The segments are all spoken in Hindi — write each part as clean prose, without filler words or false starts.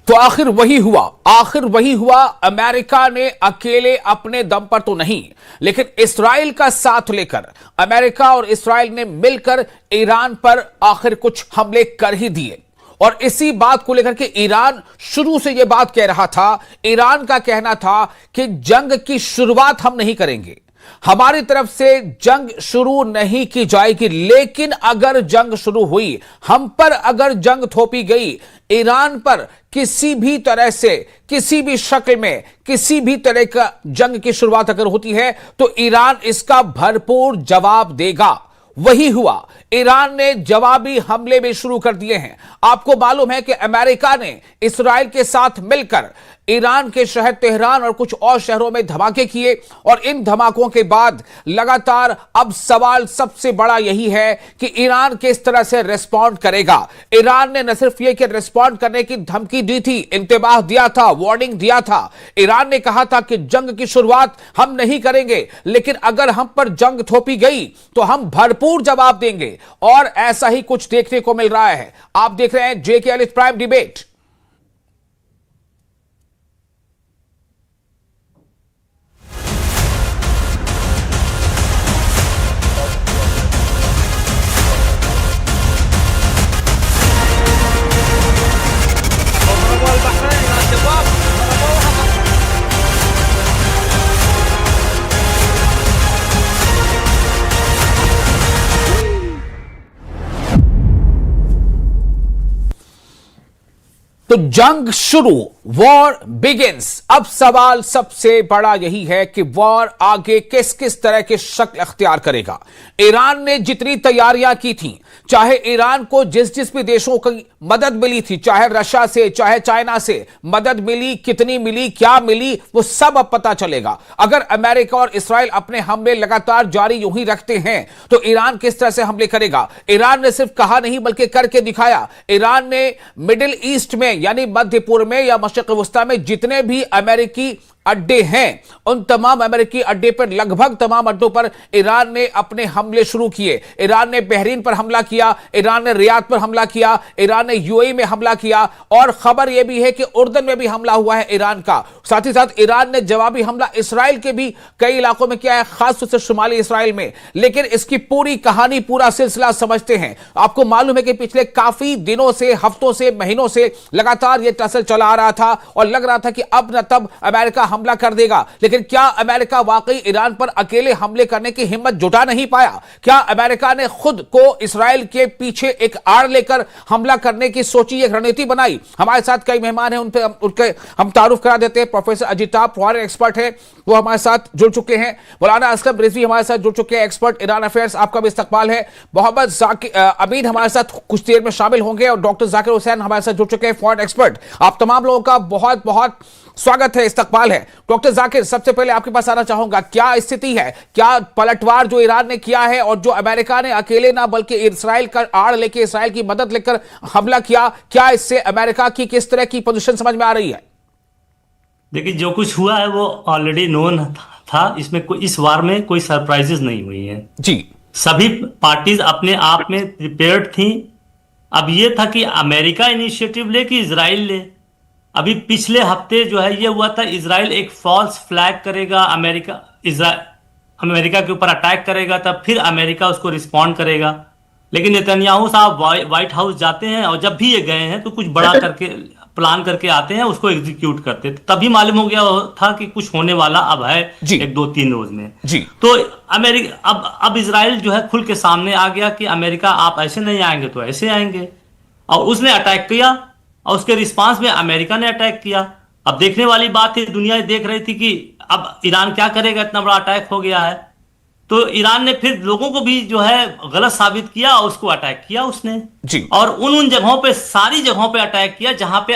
तो आखिर वही हुआ। अमेरिका ने अकेले अपने दम पर तो नहीं, लेकिन इस्राइल का साथ लेकर अमेरिका और इस्राइल ने मिलकर ईरान पर आखिर कुछ हमले कर ही दिए। और इसी बात को लेकर के ईरान शुरू से यह बात कह रहा था, ईरान का कहना था कि जंग की शुरुआत हम नहीं करेंगे, हमारी तरफ से जंग शुरू नहीं की जाएगी, लेकिन अगर जंग शुरू हुई, हम पर अगर जंग थोपी गई, ईरान पर किसी भी तरह से, किसी भी शक्ल में, किसी भी तरह का जंग की शुरुआत अगर होती है तो ईरान इसका भरपूर जवाब देगा। वही हुआ, ईरान ने जवाबी हमले भी शुरू कर दिए हैं। आपको मालूम है कि अमेरिका ने इस्राइल के साथ मिलकर ईरान के शहर तेहरान और कुछ और शहरों में धमाके किए, और इन धमाकों के बाद लगातार अब सवाल सबसे बड़ा यही है कि ईरान किस तरह से रिस्पॉन्ड करेगा। ईरान ने न सिर्फ यह कि रिस्पॉन्ड करने की धमकी दी थी, इंतबाह दिया था, वार्निंग दिया था। ईरान ने कहा था कि जंग की शुरुआत हम नहीं करेंगे, लेकिन अगर हम पर जंग थोपी गई तो हम भरपूर जवाब देंगे, और ऐसा ही कुछ देखने को मिल रहा है। आप देख रहे हैं जेके एलिस प्राइम डिबेट। तो जंग शुरू, वॉर बिगिंस। अब सवाल सबसे बड़ा यही है कि वॉर आगे किस किस तरह के शक्ल अख्तियार करेगा। ईरान ने जितनी तैयारियां की थी, चाहे ईरान को जिस जिस भी देशों की मदद मिली थी, चाहे रशिया से, चाहे चाइना से मदद मिली, कितनी मिली, क्या मिली, वो सब अब पता चलेगा। अगर अमेरिका और इस्राइल अपने हमले लगातार जारी यूं ही रखते हैं तो ईरान किस तरह से हमले करेगा। ईरान ने सिर्फ कहा नहीं बल्कि करके दिखाया। ईरान ने मिडिल ईस्ट में यानी मध्य पूर्व में या मशरिक़ वस्ता में जितने भी अमेरिकी अड्डे हैं, उन तमाम अमेरिकी अड्डे पर, लगभग तमाम अड्डों पर ईरान ने अपने हमले शुरू किए। ईरान ने बहरीन पर हमला किया, ईरान ने रियाद पर हमला किया, ईरान ने यूएई में हमला किया, और खबर यह भी है कि उर्दन में भी हमला हुआ है ईरान का। साथ ही साथ ईरान ने जवाबी हमला इसराइल के भी कई इलाकों में किया है, खासतौर से शुमाली इसराइल में। लेकिन इसकी पूरी कहानी, पूरा सिलसिला समझते हैं। आपको मालूम है कि पिछले काफी दिनों से, हफ्तों से, महीनों से लगातार यह टसल चला आ रहा था, और लग रहा था कि अब न तब अमेरिका हमला कर देगा। लेकिन क्या अमेरिका वाकई ईरान पर अकेले हमले करने की हिम्मत जुटा नहीं पाया? क्या अमेरिका ने खुद को इसराइल के पीछे एक आड़ लेकर हमला करने की सोची, एक रणनीति बनाई? हमारे साथ कई मेहमान हैं, उनके हम तारुफ करा देते हैं। प्रोफेसर अजिताभ फॉरेन एक्सपर्ट है, वो हमारे साथ जुड़ चुके हैं। मौलाना असलम रिजवी हमारे साथ जुड़ चुके हैं, एक्सपर्ट ईरान अफेयर्स, आपका भी इस्तकबाल है। मोहम्मद अमीन हमारे साथ कुछ देर में शामिल होंगे, और डॉक्टर जाकिर हुसैन हमारे साथ जुड़ चुके हैं, फॉरेन एक्सपर्ट। आप तमाम लोगों का बहुत बहुत स्वागत है, इस्तकबाल है। डॉक्टर जाकिर, सबसे पहले आपके पास आना चाहूंगा, क्या स्थिति है, क्या पलटवार जो ईरान ने किया है और जो अमेरिका ने अकेले ना बल्कि इसराइल का आड़ लेके, इसराइल की मदद लेकर हमला किया, क्या इससे अमेरिका की किस तरह की पोजीशन समझ में आ रही है? देखिए, जो कुछ हुआ है वो ऑलरेडी नोन था। इसमें कोई, इस वार में कोई सरप्राइजेस नहीं हुई है जी। सभी पार्टीज अपने आप में प्रिपेयर्ड थी। अब ये था कि अमेरिका इनिशिएटिव ले कि इजराइल ले। अभी पिछले हफ्ते जो है ये हुआ था, इजराइल एक फॉल्स फ्लैग करेगा, अमेरिका के ऊपर अटैक करेगा, तब फिर अमेरिका उसको रिस्पॉन्ड करेगा। लेकिन नेतन्याहू साहब व्हाइट हाउस जाते हैं, और जब भी ये गए हैं तो कुछ बड़ा करके प्लान करके आते हैं, उसको एग्जीक्यूट करते। तभी मालूम हो गया था कि कुछ होने वाला अब है एक 2-3 रोज में जी। तो अमेरिका अब इजराइल जो है खुल के सामने आ गया कि अमेरिका आप ऐसे नहीं आएंगे तो ऐसे आएंगे, और उसने अटैक किया, और उसके रिस्पांस में अमेरिका ने अटैक किया। अब देखने वाली बात है, दुनिया देख रही थी कि अब ईरान क्या करेगा, इतना बड़ा अटैक हो गया है। तो ईरान ने फिर लोगों को भी जो है गलत साबित किया, और उसको अटैक किया उसने जी। और उन जगहों पे, सारी जगहों पे अटैक किया जहां पे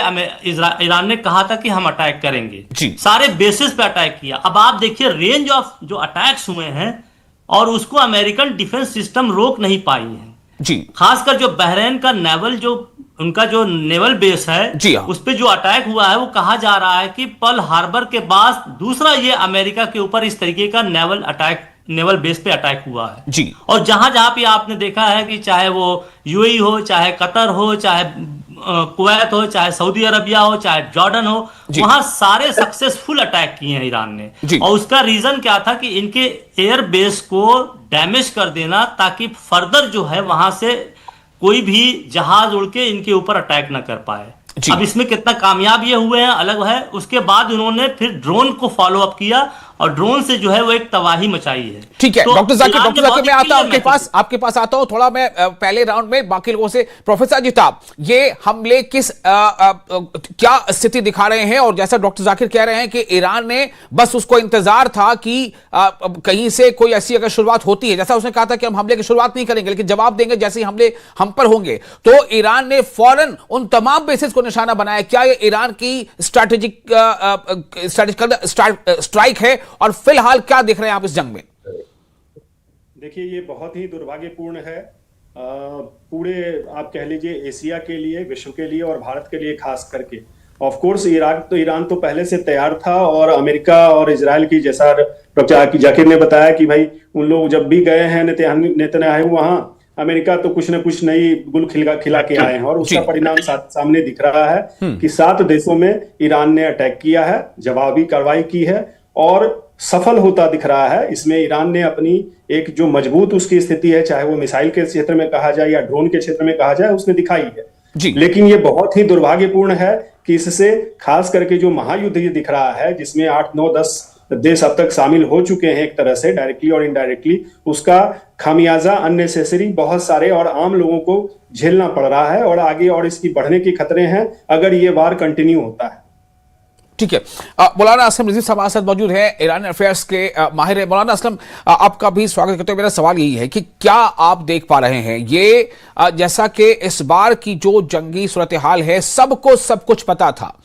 ईरान ने कहा था कि हम अटैक करेंगे जी। सारे बेसिस पे अटैक किया। अब आप देखिए रेंज ऑफ जो अटैक्स हुए हैं, और उसको अमेरिकन डिफेंस सिस्टम रोक नहीं पाई है जी। खासकर जो बहरीन का नेवल, जो उनका जो नेवल बेस है जी, उस पे जो अटैक हुआ है, वो कहा जा रहा है कि पर्ल हार्बर के बाद दूसरा ये अमेरिका के ऊपर इस तरीके का नेवल बेस पे अटैक हुआ है जी। और जहां जहां पे आपने देखा है कि चाहे वो यूएई हो, चाहे कतर हो, चाहे कुवैत हो, चाहे सऊदी अरबिया हो, चाहे जॉर्डन हो, वहां सारे सक्सेसफुल अटैक किए हैं ईरान ने। और उसका रीजन क्या था कि इनके एयर बेस को डैमेज कर देना, ताकि फर्दर जो है वहां से कोई भी जहाज उड़ के इनके ऊपर अटैक ना कर पाए। अब इसमें कितना कामयाब ये हुए हैं अलग है। उसके बाद उन्होंने फिर ड्रोन को फॉलो अप किया और ड्रोन से जो है वो एक तबाही मचाई है। ठीक है तो डॉक्टर जाकिर मैं आता हूं आपके पास आता हूं थोड़ा। मैं पहले राउंड में बाकी लोगों से, प्रोफेसर जिताब, ये हमले किस क्या स्थिति दिखा रहे हैं? और जैसा डॉक्टर जाकिर कह रहे हैं कि ईरान ने बस उसको इंतजार था कि कहीं से कोई ऐसी अगर शुरुआत होती है, जैसा उसने कहा था कि हम हमले की शुरुआत नहीं करेंगे लेकिन जवाब देंगे जैसे ही हमले हम पर होंगे, तो ईरान ने फौरन उन तमाम बेसिस को निशाना बनाया। क्या ये ईरान की स्ट्रैटेजिकल स्ट्राइक है? और फिलहाल क्या देख रहे हैं आप इस जंग में? देखिए, ये बहुत ही दुर्भाग्यपूर्ण है पूरे आप कह लीजिए एशिया के लिए, विश्व के लिए और भारत के लिए खास करके। ऑफ कोर्स ईरान तो पहले से तैयार था, और अमेरिका और इजराइल की, जैसा डॉक्टर जाकिर ने बताया कि भाई उन लोग जब भी गए हैं नेतन्याहू वहां, अमेरिका तो कुछ न कुछ नई गुल खिला के आए हैं, और उसका परिणाम सामने दिख रहा है कि 7 देशों में ईरान ने अटैक किया है, जवाबी कार्रवाई की है और सफल होता दिख रहा है। इसमें ईरान ने अपनी एक जो मजबूत उसकी स्थिति है, चाहे वो मिसाइल के क्षेत्र में कहा जाए या ड्रोन के क्षेत्र में कहा जाए, उसने दिखाई है। लेकिन ये बहुत ही दुर्भाग्यपूर्ण है कि इससे खास करके जो महायुद्ध ये दिख रहा है, जिसमें 8, 9, 10 देश अब तक शामिल हो चुके हैं एक तरह से डायरेक्टली और इनडायरेक्टली, उसका खामियाजा अननेसेसरी बहुत सारे और आम लोगों को झेलना पड़ रहा है, और आगे और इसकी बढ़ने के खतरे हैं अगर ये वार कंटिन्यू होता है। ठीक है, मौलाना असलम रिजवी साहब हमारे साथ मौजूद है, ईरान अफेयर्स के माहिर है। मौलाना असलम, आपका भी स्वागत करते हुए मेरा सवाल यही है कि क्या आप देख पा रहे हैं ये जैसा कि इस बार की जो जंगी सूरत हाल है, सबको सब कुछ पता था,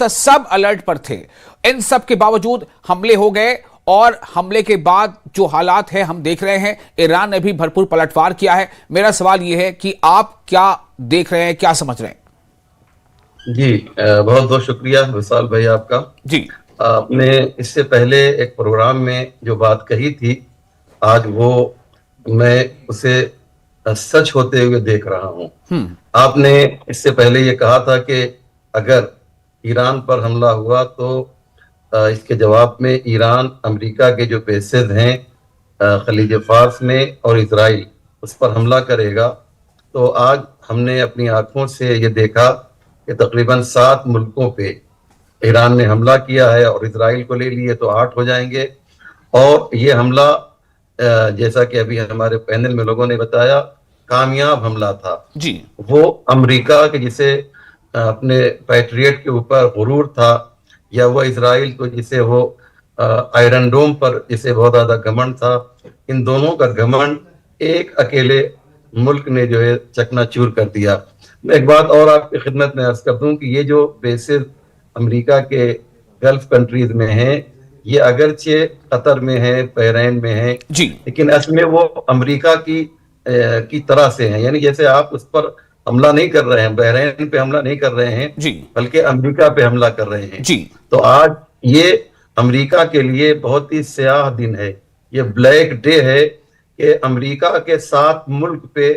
सब अलर्ट पर थे, इन सब के बावजूद हमले हो गए, और हमले के बाद जो हालात है हम देख रहे हैं, ईरान ने भी भरपूर पलटवार किया है। मेरा सवाल यह है कि आप क्या देख रहे हैं, क्या समझ रहे हैं? जी, बहुत बहुत शुक्रिया विशाल भाई आपका। जी, आपने इससे पहले एक प्रोग्राम में जो बात कही थी, आज वो मैं उसे सच होते हुए देख रहा हूं। आपने इससे पहले ये कहा था कि अगर ईरान पर हमला हुआ तो इसके जवाब में ईरान अमेरिका के जो बेसेस हैं खलीज फार्स में और इजराइल, उस पर हमला करेगा। तो आज हमने अपनी आंखों से ये देखा कि तकरीबन 7 मुल्कों पे ईरान ने हमला किया है, और इजराइल को ले लिए तो 8 हो जाएंगे। और ये हमला जैसा कि अभी हमारे पैनल में लोगों ने बताया, कामयाब हमला था जी। वो अमेरिका के जिसे अपने पैट्रियट के ऊपर गुरूर था, या वो इजराइल को जिसे वो आयरन डोम पर जिसे बहुत ज्यादा घमंड था, इन दोनों का घमंड एक अकेले मुल्क ने जो है चकनाचूर कर दिया। मैं एक बात और आपकी खिदमत में अर्ज कर दूं कि ये जो बेसिस अमेरिका के गल्फ कंट्रीज में हैं, ये अगरचे कतर में है, बहरीन में है जी, लेकिन असल में वो अमेरिका की तरह से हैं। यानी जैसे आप उस पर हमला नहीं कर रहे हैं, बहरीन पे हमला नहीं कर रहे हैं जी, बल्कि अमेरिका पे हमला कर रहे हैं जी। तो आज ये अमेरिका के लिए बहुत ही स्याह दिन है, ये ब्लैक डे है कि अमेरिका के 7 मुल्क पे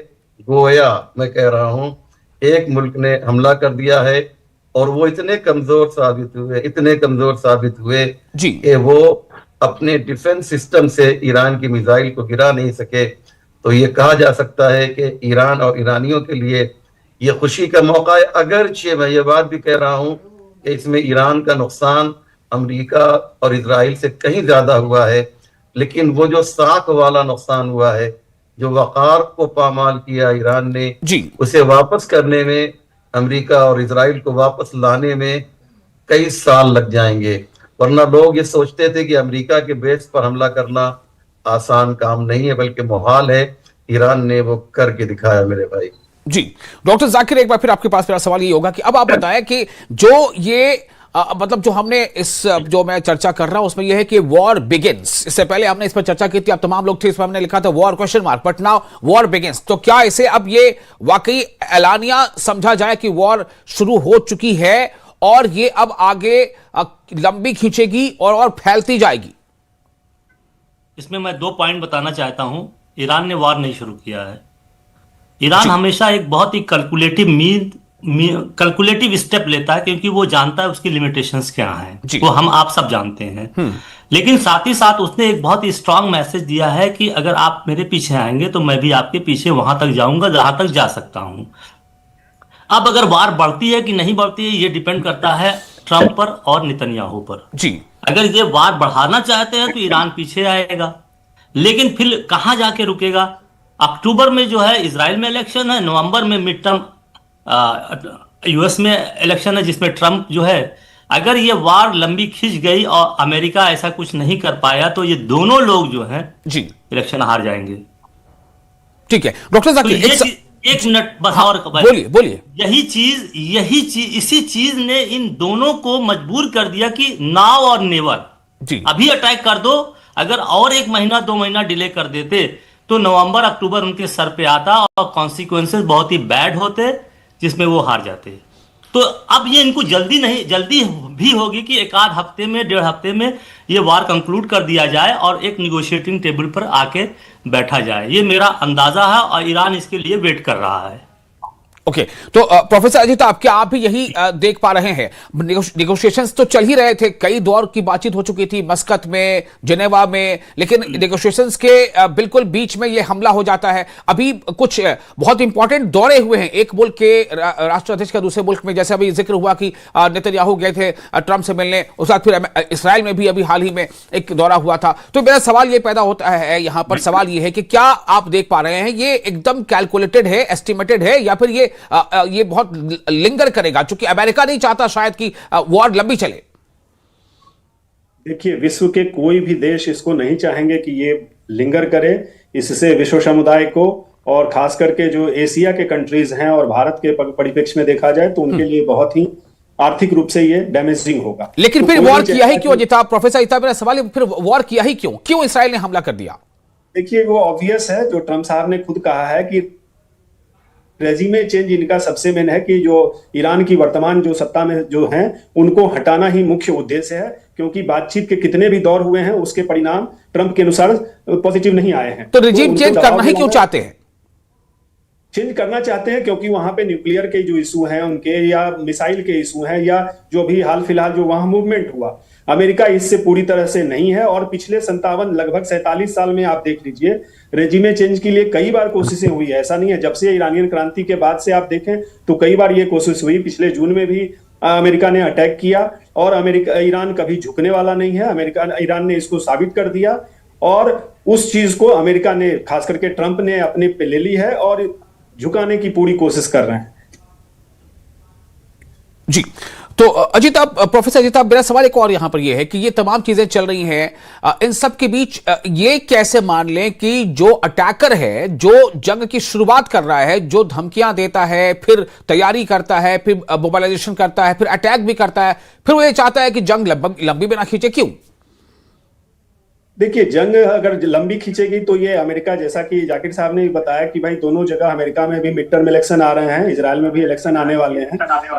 गोया मैं कह रहा हूं एक मुल्क ने हमला कर दिया है, और वो इतने कमजोर साबित हुए कि वो अपने डिफेंस सिस्टम से ईरान की मिसाइल को गिरा नहीं सके। तो ये कहा जा सकता है कि ईरान और ईरानियों के लिए ये खुशी का मौका है। अगरचे मैं ये बात भी कह रहा हूं कि इसमें ईरान का नुकसान अमेरिका और इजराइल से कहीं ज्यादा हुआ है, लेकिन वो जो साख वाला नुकसान हुआ है, जो वक़ार को पामाल किया ईरान ने, उसे वापस करने में, अमेरिका और इजराइल को वापस लाने में कई साल लग जाएंगे। वरना लोग ये सोचते थे कि अमेरिका के बेस पर हमला करना आसान काम नहीं है, बल्कि मुहाल है। ईरान ने वो करके दिखाया मेरे भाई। जी, डॉक्टर जाकिर, एक बार फिर आपके पास मेरा सवाल ये होगा कि अब आप बताएं कि जो ये मतलब जो हमने जो मैं चर्चा कर रहा हूं उसमें यह है कि वॉर बिगिंस, इससे पहले हमने इस पर चर्चा की थी, आप तमाम लोग थे, इस पर हमने लिखा था war question mark, but now war begins. तो क्या इसे अब ये वाकई एलानिया समझा जाए कि वॉर शुरू हो चुकी है और ये अब आगे लंबी खींचेगी और फैलती जाएगी? इसमें मैं 2 पॉइंट बताना चाहता हूं। ईरान ने वॉर नहीं शुरू किया है। ईरान हमेशा एक बहुत ही कैलकुलेटिव मीन कैलकुलेटिव स्टेप लेता है, क्योंकि वो जानता है उसकी लिमिटेशंस क्या जी। हैं, वो हम आप सब जानते हैं। लेकिन साथ ही साथ उसने एक बहुत ही स्ट्रांग मैसेज दिया है कि अगर आप मेरे पीछे आएंगे तो मैं भी आपके पीछे वहां तक जाऊंगा जहां तक जा सकता हूं। अब अगर वार बढ़ती है कि नहीं बढ़ती है, ये डिपेंड करता है ट्रंप पर और नेतन्याहू पर। जी। अगर ये वार बढ़ाना चाहते हैं तो ईरान पीछे आएगा, लेकिन फिर कहां जाके रुकेगा? अक्टूबर में जो है इजराइल में इलेक्शन है, नवंबर में मिड टर्म यूएस में इलेक्शन है जिसमें ट्रंप जो है, अगर ये वार लंबी खिंच गई और अमेरिका ऐसा कुछ नहीं कर पाया तो ये दोनों लोग जो हैं जी, इलेक्शन हार जाएंगे। ठीक है डॉक्टर तो जाकिर, एक मिनट बस। हाँ, और बोलिए। यही चीज इसी चीज ने इन दोनों को मजबूर कर दिया कि नाउ और नेवर, जी। अभी अटैक कर दो। अगर और 1 महीना 2 महीना डिले कर देते तो नवंबर अक्टूबर उनके सर पे आता और कॉन्सिक्वेंसेस बहुत ही बैड होते, जिसमें वो हार जाते। तो अब ये इनको जल्दी भी होगी कि 1 आध हफ्ते में 1.5 हफ्ते में ये वार कंक्लूड कर दिया जाए और एक निगोशिएटिंग टेबल पर आके बैठा जाए। ये मेरा अंदाजा है और ईरान इसके लिए वेट कर रहा है। ओके, तो प्रोफेसर अजीत, आप क्या आप भी यही देख पा रहे हैं? नेगोशिएशंस तो चल ही रहे थे, कई दौर की बातचीत हो चुकी थी मस्कत में, जेनेवा में, लेकिन नेगोशिएशंस के बिल्कुल बीच में ये हमला हो जाता है। अभी कुछ बहुत इंपॉर्टेंट दौरे हुए हैं एक मुल्क के राष्ट्राध्यक्ष का दूसरे मुल्क में, जैसे अभी जिक्र हुआ कि नेतन्याहू गए थे ट्रंप से मिलने, उसके बाद फिर इसराइल में भी अभी हाल ही में एक दौरा हुआ था। तो मेरा सवाल ये पैदा होता है, यहां पर सवाल ये है कि क्या आप देख पा रहे हैं ये एकदम कैलकुलेटेड है, एस्टिमेटेड है, या फिर ये बहुत लिंगर करेगा, क्योंकि अमेरिका नहीं चाहता शायद कि वॉर लंबी चले? देखिए, विश्व के कोई भी देश इसको नहीं चाहेंगे कि ये लिंगर करे। इससे विश्व समुदाय को और खास करके जो एशिया के कंट्रीज हैं और भारत के परिप्रेक्ष्य में देखा जाए तो उनके लिए बहुत ही आर्थिक रूप से ये डैमेजिंग होगा। लेकिन फिर वॉर किया ही क्यों अजिता? प्रोफेसर अजिता, मेरा सवाल है, फिर वॉर किया ही क्यों इसराइल ने हमला कर दिया? देखिए, वो ऑब्वियस है, जो ट्रंप साहब ने खुद कहा है कि रेजिमे चेंज इनका सबसे मेन है, कि जो ईरान की वर्तमान जो सत्ता में जो हैं उनको हटाना ही मुख्य उद्देश्य है, क्योंकि बातचीत के कितने भी दौर हुए हैं उसके परिणाम ट्रंप के अनुसार पॉजिटिव नहीं आए हैं। तो रिजीम चेंज करना ही क्यों चाहते हैं? चेंज करना चाहते हैं क्योंकि वहां पे न्यूक्लियर के जो इशू हैं उनके, या मिसाइल के इशू हैं, या जो भी हाल फिलहाल जो वहां मूवमेंट हुआ, अमेरिका इससे पूरी तरह से नहीं है। और पिछले 57 लगभग 47 साल में आप देख लीजिए, रेजिमे चेंज के लिए कई बार कोशिशें हुई है। ऐसा नहीं है, जब से ईरानियन क्रांति के बाद से आप देखें तो कई बार ये कोशिश हुई। पिछले जून में भी अमेरिका ने अटैक किया और ईरान कभी झुकने वाला नहीं है। ईरान ने इसको साबित कर दिया और उस चीज को अमेरिका ने, खास करके ट्रंप ने, अपने पे ले ली है और झुकाने की पूरी कोशिश कर रहे हैं। जी, तो अजीत, प्रोफेसर अजीत, मेरा सवाल एक और यहां पर यह है कि ये तमाम चीजें चल रही हैं, इन सब के बीच ये कैसे मान लें कि जो अटैकर है, जो जंग की शुरुआत कर रहा है, जो धमकियां देता है, फिर तैयारी करता है, फिर मोबिलाइजेशन करता है, फिर अटैक भी करता है, फिर वो ये चाहता है कि जंग लंबी भी ना खींचे, क्यों? देखिए, जंग अगर लंबी खींचेगी तो ये अमेरिका, जैसा कि जाकिर साहब ने बताया कि भाई दोनों जगह अमेरिका में भी मिड टर्म इलेक्शन आ रहे हैं, इजराइल में भी इलेक्शन आने वाले हैं,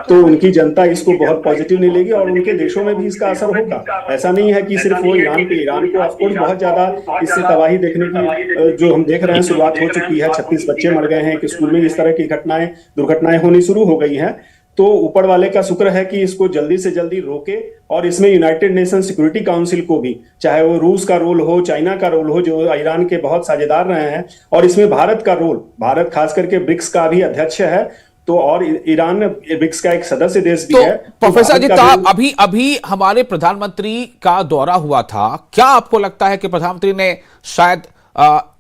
तो उनकी जनता इसको बहुत पॉजिटिव नहीं लेगी और उनके देशों में भी इसका असर होगा। ऐसा नहीं है कि सिर्फ वो ईरान को ऑफकोर्स बहुत ज्यादा इससे तबाही देखने की जो हम देख रहे हैं शुरुआत हो चुकी है। 36 बच्चे मर गए हैं, कि स्कूल में इस तरह की दुर्घटनाएं होनी शुरू हो गई हैं। तो ऊपर वाले का शुक्र है कि इसको जल्दी से जल्दी रोके और इसमें यूनाइटेड नेशन सिक्योरिटी काउंसिल को भी, चाहे वो रूस का रोल हो, चाइना का रोल हो, जो ईरान के बहुत साझेदार रहे हैं, और इसमें भारत का रोल, भारत खास करके ब्रिक्स का भी अध्यक्ष है, तो और ईरान ब्रिक्स का एक सदस्य देश भी है। प्रोफेसर अजीत, अभी हमारे प्रधानमंत्री का दौरा हुआ था, क्या आपको लगता है कि प्रधानमंत्री ने शायद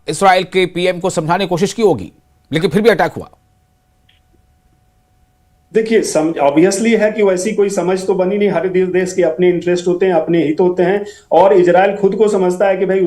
इसराइल के पीएम को समझाने की कोशिश की होगी, लेकिन फिर भी अटैक हुआ? देखिए, ऑब्वियसली है कि वैसी कोई समझ तो बनी नहीं। हर देश के अपने इंटरेस्ट होते हैं, अपने हित होते हैं, और इजराइल खुद को समझता है कि भाई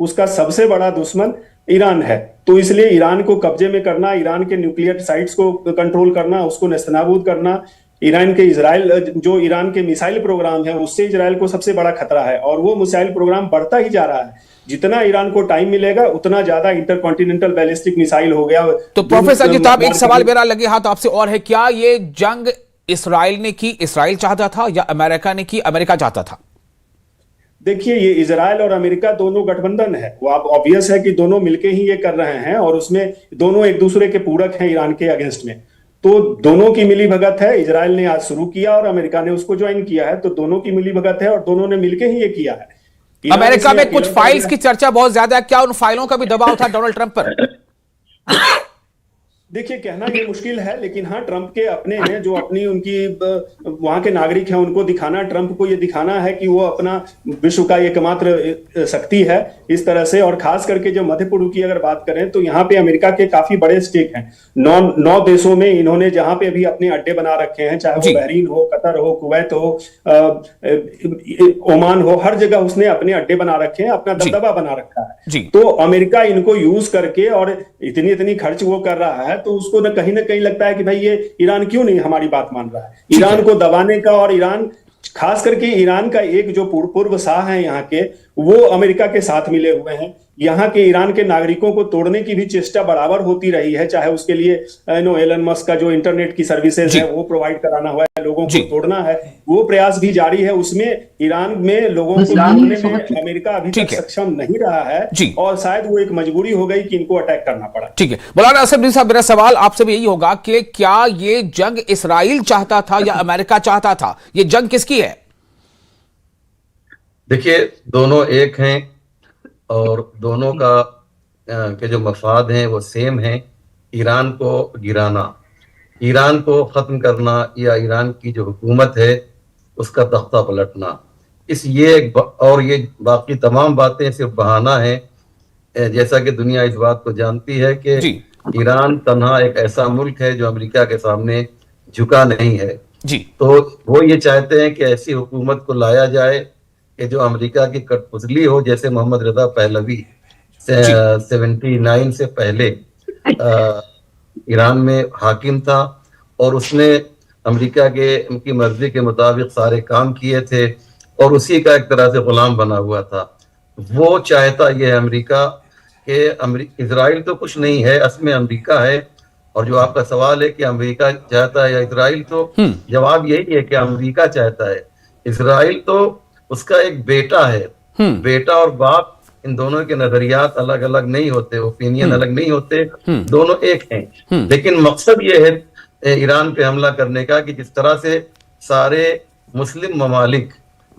उसका सबसे बड़ा दुश्मन ईरान है। तो इसलिए ईरान को कब्जे में करना, ईरान के न्यूक्लियर साइट्स को कंट्रोल करना, उसको नेस्तनाबूद करना, ईरान के मिसाइल प्रोग्राम है उससे इजराइल को सबसे बड़ा खतरा है, और वो मिसाइल प्रोग्राम बढ़ता ही जा रहा है। जितना ईरान को टाइम मिलेगा उतना ज्यादा इंटरकॉन्टिनेंटल बैलिस्टिक मिसाइल हो गया। तो प्रोफेसर जी, एक सवाल मेरा लगे हाथ आपसे और है, क्या ये जंग इसराइल ने की, इसराइल चाहता था, या अमेरिका ने की, अमेरिका चाहता था? देखिए, ये इजराइल और अमेरिका दोनों गठबंधन है, वो आप ऑब्वियस है कि दोनों मिलके ही ये कर रहे हैं, और उसमें दोनों एक दूसरे के पूरक हैं ईरान के अगेंस्ट में। तो दोनों की मिली भगत है। इजराइल ने आज शुरू किया और अमेरिका ने उसको ज्वाइन किया है, तो दोनों की मिली भगत है और दोनों ने मिलकर ही ये किया है। अमेरिका में कुछ फाइल्स की चर्चा बहुत ज्यादा है, क्या उन फाइलों का भी दबाव था डोनाल्ड ट्रंप पर? देखिए, कहना ये मुश्किल है, लेकिन हाँ, ट्रंप के अपने हैं जो अपनी उनकी वहां के नागरिक हैं, उनको दिखाना, ट्रंप को ये दिखाना है कि वो अपना विश्व का एकमात्र शक्ति है इस तरह से। और खास करके जब मध्य पूर्व की अगर बात करें तो यहाँ पे अमेरिका के काफी बड़े स्टेक हैं। 9 देशों में इन्होंने जहां पे अभी अपने अड्डे बना रखे हैं, चाहे वो बहरीन हो, कतर हो, कुवैत हो, ओमान हो, हर जगह उसने अपने अड्डे बना रखे हैं, अपना दबदबा बना रखा है। तो अमेरिका इनको यूज करके और इतनी खर्च वो कर रहा है, तो उसको न कहीं लगता है कि भाई ये ईरान क्यों नहीं हमारी बात मान रहा है, ईरान को दबाने का। और ईरान, खास करके ईरान का एक जो पूर्व शाह है यहाँ के, वो अमेरिका के साथ मिले हुए हैं। यहाँ के ईरान के नागरिकों को तोड़ने की भी चेष्टा बराबर होती रही है, चाहे उसके लिए एलन मस्क का जो इंटरनेट की सर्विसेज है वो प्रोवाइड कराना हुआ है, लोगों को तोड़ना है, वो प्रयास भी जारी है। उसमें ईरान में लोगों को तोड़ने में अमेरिका अभी तक सक्षम नहीं रहा है, और शायद वो एक मजबूरी हो गई कि इनको अटैक करना पड़ा। ठीक है, मौलाना असद साहब, मेरा सवाल आपसे भी यही होगा कि क्या ये जंग इसराइल चाहता था या अमेरिका चाहता था? ये जंग किसकी है? देखिए, दोनों एक हैं और दोनों का के जो मफाद हैं वो सेम हैं। ईरान को गिराना, ईरान को ख़त्म करना, या ईरान की जो हुकूमत है उसका तख्ता पलटना, और ये बाकी तमाम बातें सिर्फ बहाना है। जैसा कि दुनिया इस बात को जानती है कि ईरान तन्हा एक ऐसा मुल्क है जो अमेरिका के सामने झुका नहीं है। तो वो ये चाहते हैं कि ऐसी हुकूमत को लाया जाए कि जो अमेरिका की कठपुतली हो, जैसे मोहम्मद रजा पहलवी 79 से पहले ईरान में हाकिम था और उसने अमेरिका के उनकी मर्जी के मुताबिक सारे काम किए थे और उसी का एक तरह से गुलाम बना हुआ था। वो चाहता ये अमेरिका कि इजराइल तो कुछ नहीं है, असमें अमेरिका है। और जो आपका सवाल है कि अमेरिका चाहता है या इजराइल, तो जवाब यही है कि अमेरिका चाहता है। इजराइल तो उसका एक बेटा है। बेटा और बाप, इन दोनों के नजरियात अलग अलग नहीं होते, ओपिनियन अलग नहीं होते, दोनों एक हैं। लेकिन मकसद ये है ईरान पे हमला करने का कि जिस तरह से सारे मुस्लिम ममालिक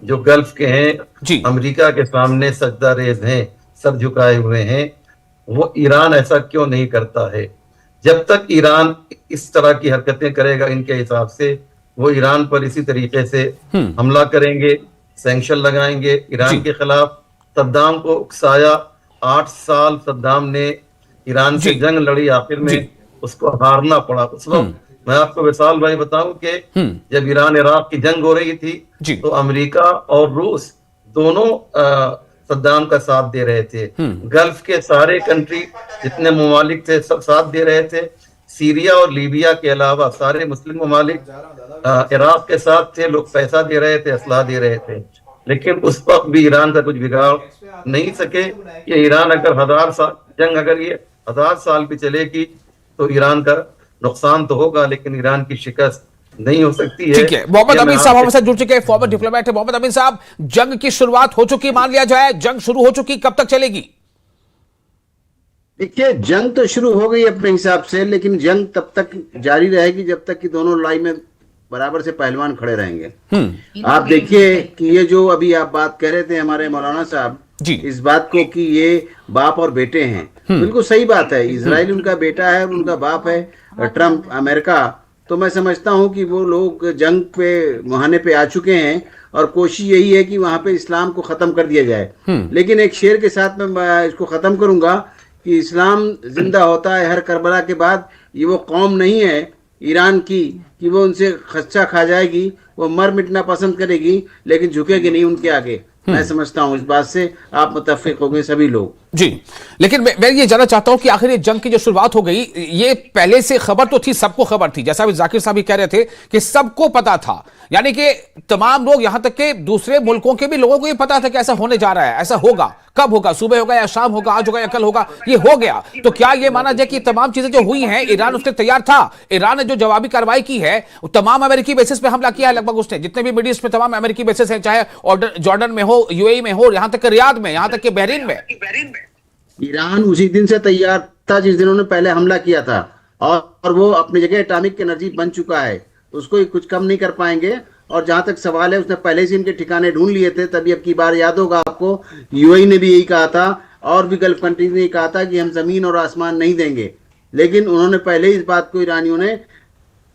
जो गल्फ के हैं अमेरिका के सामने सजदा रेज हैं, सर झुकाए हुए हैं, वो ईरान ऐसा क्यों नहीं करता है? जब तक ईरान इस तरह की हरकतें करेगा, इनके हिसाब से वो ईरान पर इसी तरीके से हमला करेंगे, सैंक्शन लगाएंगे ईरान के खिलाफ। सद्दाम को उकसाया, 8 साल सद्दाम ने ईरान से जंग लड़ी, आखिर में उसको हारना पड़ा। उस वक्त मैं आपको विशाल भाई बताऊं कि जब ईरान इराक की जंग हो रही थी तो अमेरिका और रूस दोनों सद्दाम का साथ दे रहे थे। गल्फ के सारे कंट्री जितने ममालिक थे सब साथ दे रहे थे। सीरिया और लीबिया के अलावा सारे मुस्लिम ममालिक इराक के साथ थे, लोग पैसा दे रहे थे, असलाह दे रहे थे। लेकिन उस वक्त भी ईरान का कुछ बिगाड़ नहीं सके कि ईरान अगर 1000 साल जंग, अगर ये 1000 साल भी चलेगी तो ईरान का नुकसान तो होगा, लेकिन ईरान की शिकस्त नहीं हो सकती है। ठीक है, मोहम्मद अमीन साहब हमारे साथ जुड़ चुके हैं, फॉर्मर डिप्लोमेट है। मोहम्मद अमीन साहब, जंग की शुरुआत हो चुकी मान लिया जाए, जंग शुरू हो चुकी, कब तक चलेगी? देखिए, जंग तो शुरू हो गई अपने हिसाब से, लेकिन जंग तब तक जारी रहेगी जब तक कि दोनों लड़ाई में बराबर से पहलवान खड़े रहेंगे। आप देखिए कि ये जो अभी आप बात कह रहे थे हमारे मौलाना साहब, इस बात को कि ये बाप और बेटे हैं, बिल्कुल सही बात है। इजराइल उनका बेटा है, उनका बाप है, ट्रंप अमेरिका। तो मैं समझता हूं कि वो लोग जंग पे मुहाने पे आ चुके हैं और कोशिश यही है कि वहां पे इस्लाम को खत्म कर दिया जाए। लेकिन एक शेर के साथ मैं इसको खत्म करूंगा कि इस्लाम जिंदा होता है हर करबला के बाद। ये वो कौम नहीं है ईरान की कि वो उनसे खच्चा खा जाएगी, वो मर मिटना पसंद करेगी लेकिन झुकेगी नहीं उनके आगे। मैं समझता हूं इस बात से आप मुत्तफिक हो गए सभी लोग। जी, लेकिन मैं ये जानना चाहता हूं कि आखिर ये जंग की जो शुरुआत हो गई, ये पहले से खबर तो थी, सबको खबर थी, जैसा भी जाकिर साहब भी कह रहे थे कि सबको पता था, यानी कि तमाम लोग, यहां तक कि दूसरे मुल्कों के भी लोगों को ये पता था कि ऐसा होने जा रहा है, ऐसा होगा। कब होगा? सुबह होगा या शाम होगा, आज होगा या कल होगा, ये हो गया। तो क्या ये माना जाए कि तमाम चीजें जो हुई हैं, ईरान उससे तैयार था? ईरान ने जो जवाबी कार्रवाई की है, तमाम अमेरिकी बेसिस पे हमला किया है लगभग उसने, जितने भी मिडिल ईस्ट में तमाम अमेरिकी बेसिस हैं, चाहे जॉर्डन में हो, यूएई में हो, यहां तक कि रियाद में, यहां तक कि बहरीन में। ईरान उसी दिन से तैयार था जिस दिन उन्होंने पहले हमला किया था। और वो अपनी जगह एटॉमिक एनर्जी बन चुका है, तो उसको कुछ कम नहीं कर पाएंगे। और जहां तक सवाल है, उसने पहले से इनके ठिकाने ढूंढ लिए थे, तभी अब की बार याद होगा आपको, यूएई ने भी यही कहा था और भी गल्फ कंट्रीज ने कहा था कि हम जमीन और आसमान नहीं देंगे, लेकिन उन्होंने पहले ही इस बात को, ईरानियों ने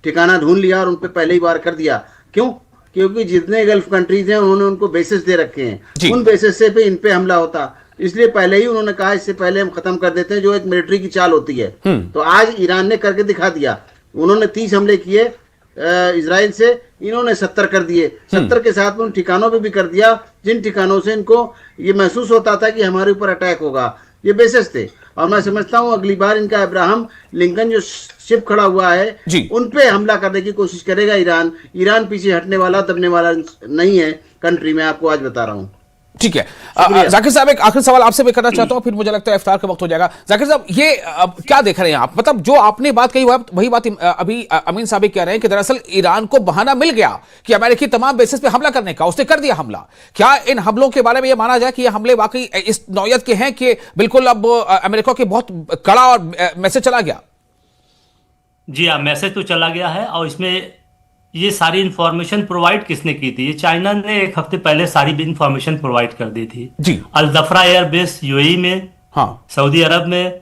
ठिकाना ढूंढ लिया और उन पर पहले ही वार कर दिया। क्यों? क्योंकि जितने गल्फ कंट्रीज हैं उन्होंने उनको बेसिस दे रखे हैं, उन बेसिस से पे इन पे हमला होता, इसलिए पहले ही उन्होंने कहा इससे पहले हम खत्म कर देते हैं, जो एक मिलिट्री की चाल होती है। तो आज ईरान ने करके दिखा दिया। उन्होंने 30 हमले किए इजराइल से, इन्होंने 70 कर दिए। 70 के साथ में उन ठिकानों पे भी कर दिया जिन ठिकानों से इनको ये महसूस होता था कि हमारे ऊपर अटैक होगा। ये बेसिस थे। और मैं समझता हूं अगली बार इनका अब्राहम लिंकन जो शिप खड़ा हुआ है उन पे हमला करने की कोशिश करेगा ईरान। ईरान पीछे हटने वाला, दबने वाला नहीं है कंट्री में, आपको आज बता रहा हूं। ठीक है जाकिर साहब, एक आखिरी सवाल आपसे भी करना चाहता हूं, फिर मुझे लगता है इफ्तार का वक्त हो जाएगा। जाकिर साहब, ये क्या देख रहे हैं आप? मतलब जो आपने बात कही वही बात अभी अमीन साहब कह रहे हैं कि दरअसल ईरान को बहाना मिल गया कि अमेरिकी तमाम बेसिस पे हमला करने का, उसने कर दिया हमला। क्या इन हमलों के बारे में यह माना जाए कि ये हमले वाकई इस नौयत के हैं कि बिल्कुल अब अमेरिका के बहुत कड़ा और मैसेज चला गया? जी हाँ, मैसेज तो चला गया है। और इसमें ये सारी इंफॉर्मेशन प्रोवाइड किसने की थी? ये चाइना ने एक हफ्ते पहले सारी इंफॉर्मेशन प्रोवाइड कर दी थी जी। अल जफरा एयरबेस यूएई में, हाँ, सऊदी अरब में,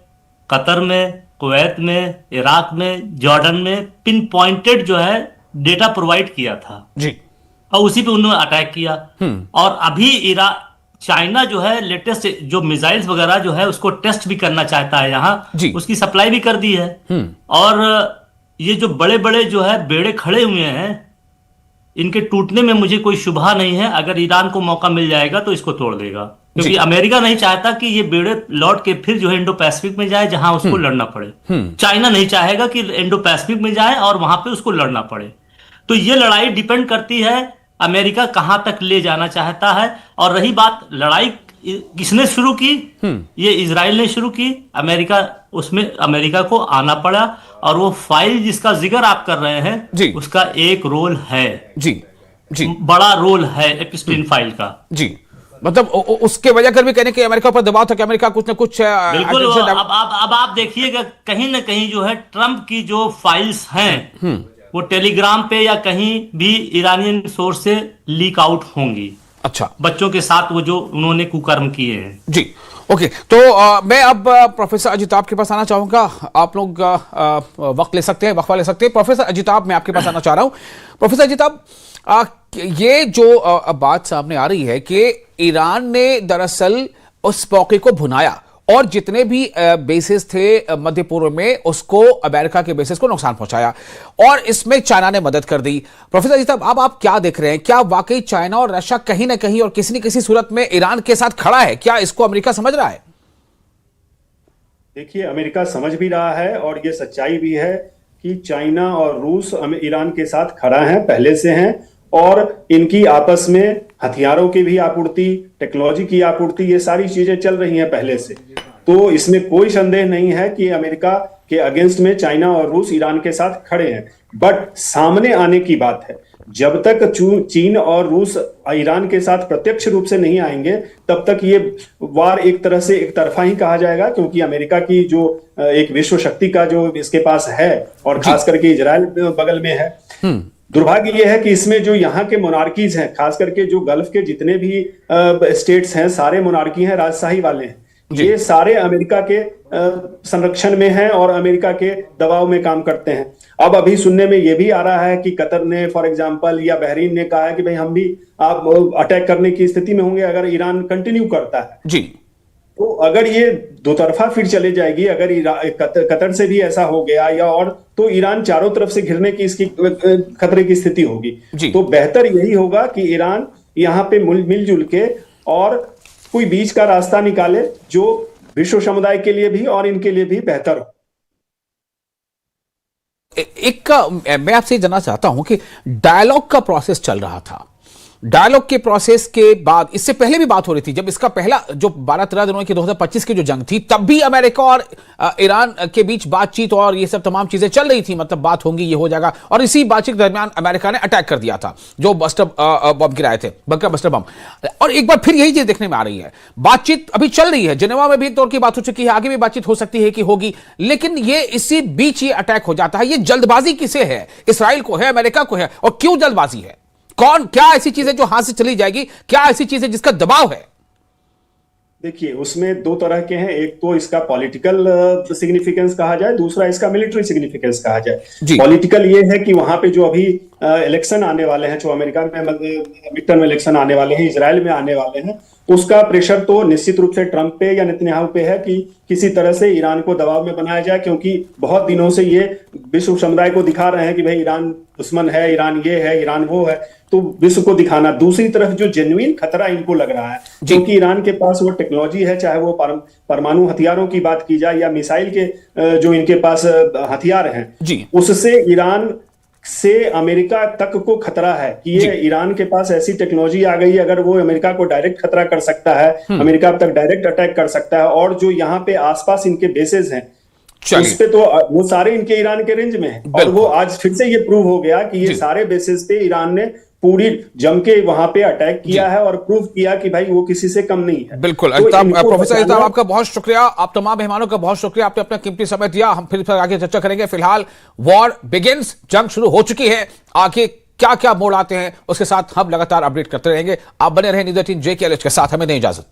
कतर में, कुवैत में, इराक में, जॉर्डन में पिन पॉइंटेड जो है डेटा प्रोवाइड किया था जी, और उसी पे उन्होंने अटैक किया। और अभी चाइना जो है लेटेस्ट जो मिसाइल्स वगैरह जो है उसको टेस्ट भी करना चाहता है यहाँ, उसकी सप्लाई भी कर दी है। और ये जो बड़े बड़े जो है बेड़े खड़े हुए हैं, इनके टूटने में मुझे कोई शुबा नहीं है। अगर ईरान को मौका मिल जाएगा तो इसको तोड़ देगा, क्योंकि अमेरिका नहीं चाहता कि ये बेड़े लौट के फिर जो है इंडो पैसिफिक में जाए जहां उसको लड़ना पड़े। चाइना नहीं चाहेगा कि इंडो पैसिफिक में जाए और वहां पे उसको लड़ना पड़े। तो ये लड़ाई डिपेंड करती है अमेरिका कहां तक ले जाना चाहता है। और रही बात लड़ाई किसने शुरू की, ये इजराइल ने शुरू की, उसमें अमेरिका को आना पड़ा। और वो फाइल जिसका जिक्र आप कर रहे हैं उसका एक रोल है जी, बड़ा रोल है एपिस्टीन फाइल का जी। मतलब उसके वजह कर भी कहने कि अमेरिका पर दबाव था कि अमेरिका कुछ न कुछ बिल्कुल। अब आप देखिएगा कहीं ना कहीं जो है ट्रंप की जो फाइल्स हैं वो टेलीग्राम पे या कहीं भी ईरानियन सोर्स से लीक आउट होंगी। अच्छा, बच्चों के साथ वो जो उन्होंने कुकर्म किए हैं जी। ओके, तो मैं अब प्रोफेसर अजिताभ के पास आना चाहूंगा। आप लोग वक्त ले सकते हैं, वक्फा ले सकते हैं। प्रोफेसर अजिताभ, मैं आपके पास आना चाह रहा हूं। प्रोफेसर अजिताभ, ये जो बात सामने आ रही है कि ईरान ने दरअसल उस मौके को भुनाया और जितने भी बेसिस थे मध्य पूर्व में उसको अमेरिका के बेसिस को नुकसान पहुंचाया, और इसमें चाइना ने मदद कर दी। प्रोफेसर जी साहब, अब आप क्या देख रहे हैं? क्या वाकई चाइना और रशिया कहीं ना कहीं और किसी न किसी सूरत में ईरान के साथ खड़ा है? क्या इसको अमेरिका समझ रहा है? देखिए, अमेरिका समझ भी रहा है और ये सच्चाई भी है कि चाइना और रूस ईरान के साथ खड़ा है, पहले से हैं। और इनकी आपस में हथियारों की भी आपूर्ति, टेक्नोलॉजी की आपूर्ति, ये सारी चीजें चल रही हैं पहले से। तो इसमें कोई संदेह नहीं है कि अमेरिका के अगेंस्ट में चाइना और रूस ईरान के साथ खड़े हैं। बट सामने आने की बात है, जब तक चीन और रूस ईरान के साथ प्रत्यक्ष रूप से नहीं आएंगे तब तक ये वार एक तरह से एक तरफा ही कहा जाएगा, क्योंकि अमेरिका की जो एक विश्व शक्ति का जो इसके पास है और खास करके इजराइल बगल में है। दुर्भाग्य यह है कि इसमें जो यहाँ के मोनार्कीज हैं, खास करके जो गल्फ के जितने भी स्टेट्स हैं, सारे मोनार्की हैं, राजशाही वाले हैं। ये सारे अमेरिका के संरक्षण में हैं और अमेरिका के दबाव में काम करते हैं। अब अभी सुनने में ये भी आ रहा है कि कतर ने फॉर एग्जांपल या बहरीन ने कहा है कि भाई हम भी आप अटैक करने की स्थिति में होंगे अगर ईरान कंटिन्यू करता है जी। तो अगर ये दो तरफा फिर चले जाएगी, अगर कतर से भी ऐसा हो गया या और, तो ईरान चारों तरफ से घिरने की इसकी खतरे की स्थिति होगी। तो बेहतर यही होगा कि ईरान यहाँ पे मिलजुल के और कोई बीच का रास्ता निकाले जो विश्व समुदाय के लिए भी और इनके लिए भी बेहतर हो। मैं आपसे जानना चाहता हूं कि डायलॉग का प्रोसेस चल रहा था डायलॉग के प्रोसेस के बाद, इससे पहले भी बात हो रही थी, जब इसका पहला जो 12-13 दिनों की 2025 की जो जंग थी, तब भी अमेरिका और ईरान के बीच बातचीत और ये सब तमाम चीजें चल रही थी, मतलब बात होंगी, ये हो जाएगा। और इसी बातचीत के दरमियान अमेरिका ने अटैक कर दिया था, जो बस्टर बम गिराए थे, बंकर बस्टर बम। और एक बार फिर यही चीज देखने में आ रही है। बातचीत अभी चल रही है, जिनेवा में भी तौर की बात हो चुकी है, आगे भी बातचीत हो सकती है कि होगी, लेकिन ये इसी बीच ये अटैक हो जाता है। ये जल्दबाजी किसे है? इसराइल को है, अमेरिका को है? और क्यों जल्दबाजी है? कौन, क्या ऐसी चीजें जो हाथ से चली जाएगी? क्या ऐसी चीजें जिसका दबाव है? देखिए, उसमें दो तरह के हैं। एक तो इसका पॉलिटिकल सिग्निफिकेंस कहा जाए, दूसरा इसका मिलिट्री सिग्निफिकेंस कहा जाए। पॉलिटिकल ये है कि वहां पे जो अभी इलेक्शन आने वाले हैं, जो अमेरिका में मिड टर्म इलेक्शन आने वाले हैं, इजराइल में आने वाले हैं, उसका प्रेशर तो निश्चित रूप से ट्रंप पे या नेतन्याहू पे है कि किसी तरह से ईरान को दबाव में बनाया जाए, क्योंकि बहुत दिनों से ये विश्व समुदाय को दिखा रहे हैं कि भाई ईरान दुश्मन है, ईरान ये है, ईरान वो है, तो विश्व को दिखाना। दूसरी तरफ जो जेन्युइन खतरा इनको लग रहा है, क्योंकि ईरान के पास वो टेक्नोलॉजी है, चाहे वो परमाणु हथियारों की बात की जाए या मिसाइल के जो इनके पास हथियार हैं, उससे ईरान से अमेरिका तक को खतरा है कि ये ईरान के पास ऐसी टेक्नोलॉजी आ गई है, अगर वो अमेरिका को डायरेक्ट खतरा कर सकता है, अमेरिका तक डायरेक्ट अटैक कर सकता है। और जो यहाँ पे आसपास इनके बेसेस हैं, उस पे तो वो सारे इनके ईरान के रेंज में है। और वो आज फिर से ये प्रूव हो गया कि ये सारे बेसेस पे ईरान ने पूरी जम के वहां पे अटैक किया है और प्रूव किया कि भाई वो किसी से कम नहीं है। बिल्कुल। प्रोफेसर अल्ताफ, आपका बहुत शुक्रिया, आप तमाम मेहमानों का बहुत शुक्रिया, आपने अपना कीमती समय दिया। हम फिर आगे चर्चा करेंगे। फिलहाल वॉर बिगिंस, जंग शुरू हो चुकी है, आगे क्या क्या मोड़ आते हैं उसके साथ हम लगातार अपडेट करते रहेंगे। आप बने रहें न्यूज़ 18 JKLH के साथ। हमें दें इजाजत।